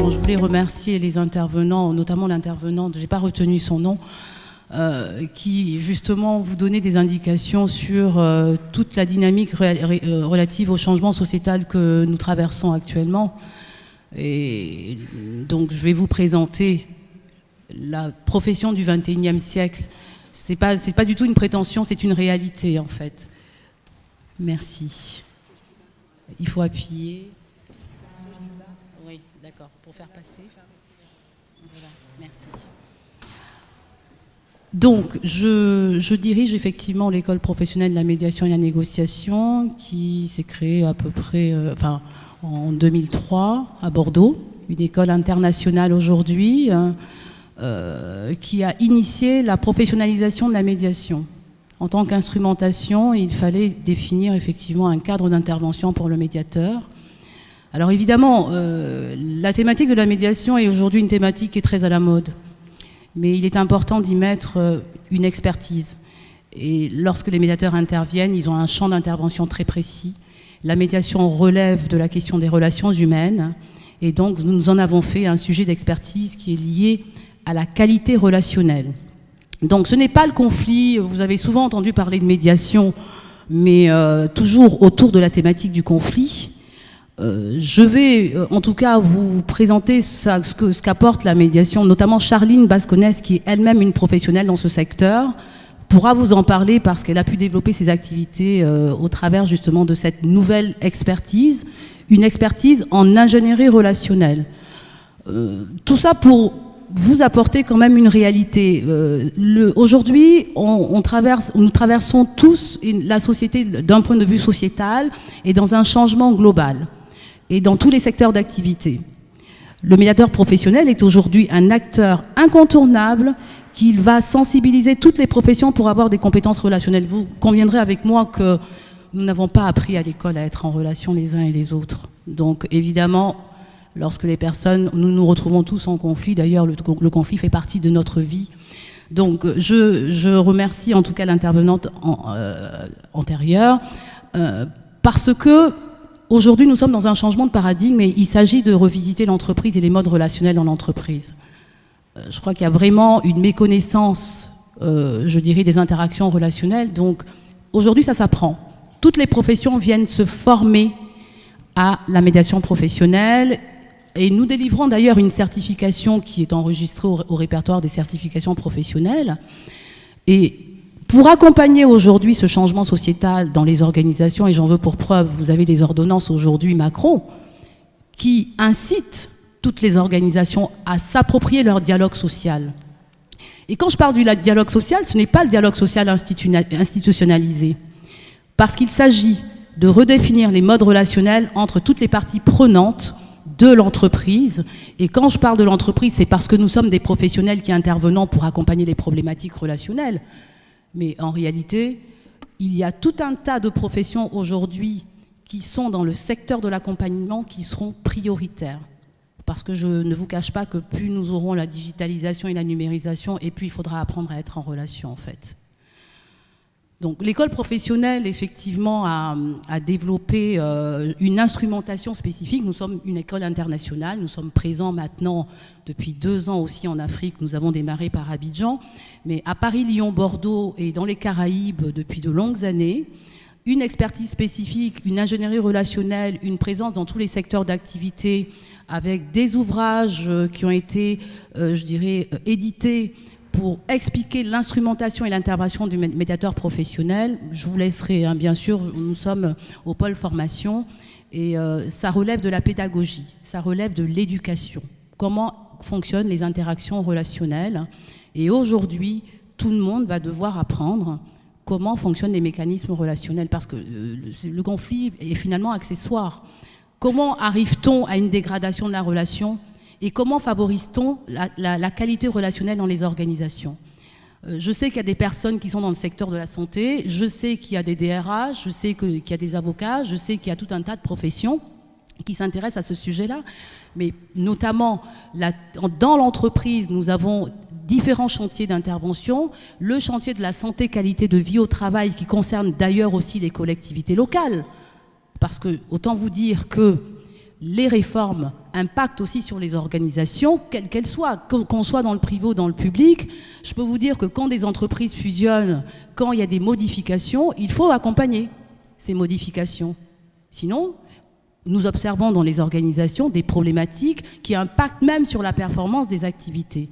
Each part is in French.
Bon, je voulais remercier les intervenants, notamment l'intervenante, je n'ai pas retenu son nom, qui justement vous donnait des indications sur toute la dynamique relative au changement sociétal que nous traversons actuellement. Et donc je vais vous présenter la profession du XXIe siècle. C'est pas du tout une prétention, c'est une réalité en fait. Merci. Il faut appuyer. Oui, d'accord, pour faire passer. Voilà, merci. Donc, je dirige effectivement l'école professionnelle de la médiation et de la négociation qui s'est créée à peu près en 2003 à Bordeaux, une école internationale aujourd'hui qui a initié la professionnalisation de la médiation. En tant qu'instrumentation, il fallait définir effectivement un cadre d'intervention pour le médiateur. Alors évidemment, la thématique de la médiation est aujourd'hui une thématique qui est très à la mode. Mais il est important d'y mettre une expertise. Et lorsque les médiateurs interviennent, ils ont un champ d'intervention très précis. La médiation relève de la question des relations humaines. Et donc, nous en avons fait un sujet d'expertise qui est lié à la qualité relationnelle. Donc, ce n'est pas le conflit. Vous avez souvent entendu parler de médiation, mais toujours autour de la thématique du conflit. Je vais en tout cas vous présenter ce qu'apporte la médiation, notamment Charline Basconès, qui est elle-même une professionnelle dans ce secteur, pourra vous en parler parce qu'elle a pu développer ses activités au travers justement de cette nouvelle expertise, une expertise en ingénierie relationnelle. Tout ça pour vous apporter quand même une réalité. Aujourd'hui, nous traversons tous la société d'un point de vue sociétal et dans un changement global. Et dans tous les secteurs d'activité. Le médiateur professionnel est aujourd'hui un acteur incontournable qui va sensibiliser toutes les professions pour avoir des compétences relationnelles. Vous conviendrez avec moi que nous n'avons pas appris à l'école à être en relation les uns et les autres. Donc évidemment, lorsque les personnes, nous nous retrouvons tous en conflit, d'ailleurs le conflit fait partie de notre vie. Donc je remercie en tout cas l'intervenante antérieure parce que aujourd'hui, nous sommes dans un changement de paradigme et il s'agit de revisiter l'entreprise et les modes relationnels dans l'entreprise. Je crois qu'il y a vraiment une méconnaissance, je dirais, des interactions relationnelles. Donc, aujourd'hui, ça s'apprend. Toutes les professions viennent se former à la médiation professionnelle et nous délivrons d'ailleurs une certification qui est enregistrée au répertoire des certifications professionnelles. Et pour accompagner aujourd'hui ce changement sociétal dans les organisations, et j'en veux pour preuve, vous avez des ordonnances aujourd'hui Macron, qui incitent toutes les organisations à s'approprier leur dialogue social. Et quand je parle du dialogue social, ce n'est pas le dialogue social institutionnalisé, parce qu'il s'agit de redéfinir les modes relationnels entre toutes les parties prenantes de l'entreprise. Et quand je parle de l'entreprise, c'est parce que nous sommes des professionnels qui intervenons pour accompagner les problématiques relationnelles. Mais en réalité, il y a tout un tas de professions aujourd'hui qui sont dans le secteur de l'accompagnement qui seront prioritaires. Parce que je ne vous cache pas que plus nous aurons la digitalisation et la numérisation, et plus il faudra apprendre à être en relation en fait. Donc l'école professionnelle, effectivement, a développé une instrumentation spécifique. Nous sommes une école internationale, nous sommes présents maintenant depuis 2 ans aussi en Afrique. Nous avons démarré par Abidjan, mais à Paris, Lyon, Bordeaux et dans les Caraïbes depuis de longues années. Une expertise spécifique, une ingénierie relationnelle, une présence dans tous les secteurs d'activité avec des ouvrages qui ont été, je dirais, édités pour expliquer l'instrumentation et l'intervention du médiateur professionnel. Je vous laisserai, hein, bien sûr, nous sommes au pôle formation et ça relève de la pédagogie, ça relève de l'éducation. Comment fonctionnent les interactions relationnelles? Et aujourd'hui, tout le monde va devoir apprendre comment fonctionnent les mécanismes relationnels parce que le conflit est finalement accessoire. Comment arrive-t-on à une dégradation de la relation? Et comment favorise-t-on la qualité relationnelle dans les organisations? Je sais qu'il y a des personnes qui sont dans le secteur de la santé, je sais qu'il y a des DRH, je sais qu'il y a des avocats, je sais qu'il y a tout un tas de professions qui s'intéressent à ce sujet-là, mais notamment dans l'entreprise, nous avons différents chantiers d'intervention. Le chantier de la santé, qualité de vie au travail qui concerne d'ailleurs aussi les collectivités locales, parce que autant vous dire que les réformes impacte aussi sur les organisations, quelles qu'elles soient, qu'on soit dans le privé ou dans le public. Je peux vous dire que quand des entreprises fusionnent, quand il y a des modifications, il faut accompagner ces modifications. Sinon, nous observons dans les organisations des problématiques qui impactent même sur la performance des activités.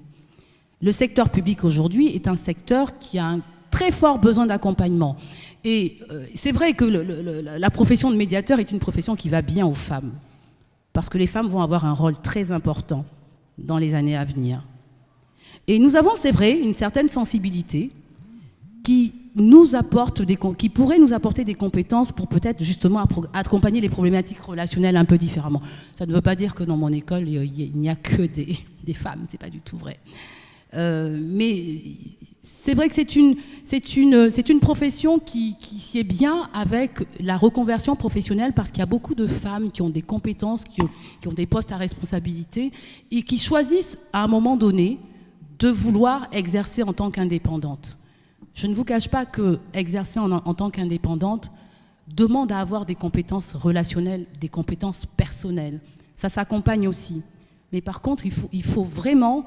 Le secteur public aujourd'hui est un secteur qui a un très fort besoin d'accompagnement. Et c'est vrai que la profession de médiateur est une profession qui va bien aux femmes, parce que les femmes vont avoir un rôle très important dans les années à venir. Et nous avons, c'est vrai, une certaine sensibilité qui pourrait nous apporter des compétences pour peut-être justement accompagner les problématiques relationnelles un peu différemment. Ça ne veut pas dire que dans mon école, il n'y a que des femmes, c'est pas du tout vrai. Mais c'est vrai que c'est une profession qui sied bien avec la reconversion professionnelle, parce qu'il y a beaucoup de femmes qui ont des compétences, qui ont des postes à responsabilité et qui choisissent à un moment donné de vouloir exercer en tant qu'indépendante. Je ne vous cache pas que exercer en tant qu'indépendante demande à avoir des compétences relationnelles, des compétences personnelles. Ça s'accompagne aussi. Mais par contre, il faut vraiment...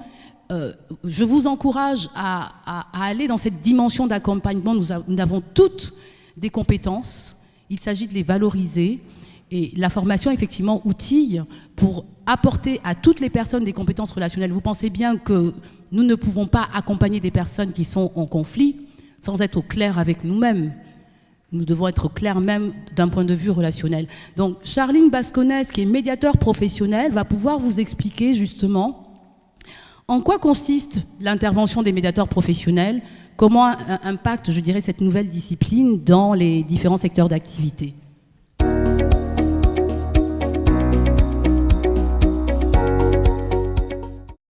je vous encourage à aller dans cette dimension d'accompagnement. Nous avons toutes des compétences. Il s'agit de les valoriser. Et la formation, effectivement, outille pour apporter à toutes les personnes des compétences relationnelles. Vous pensez bien que nous ne pouvons pas accompagner des personnes qui sont en conflit sans être au clair avec nous-mêmes. Nous devons être au clair même d'un point de vue relationnel. Donc, Charline Basconès, qui est médiateur professionnel, va pouvoir vous expliquer justement en quoi consiste l'intervention des médiateurs professionnels, comment impacte, je dirais, cette nouvelle discipline dans les différents secteurs d'activité.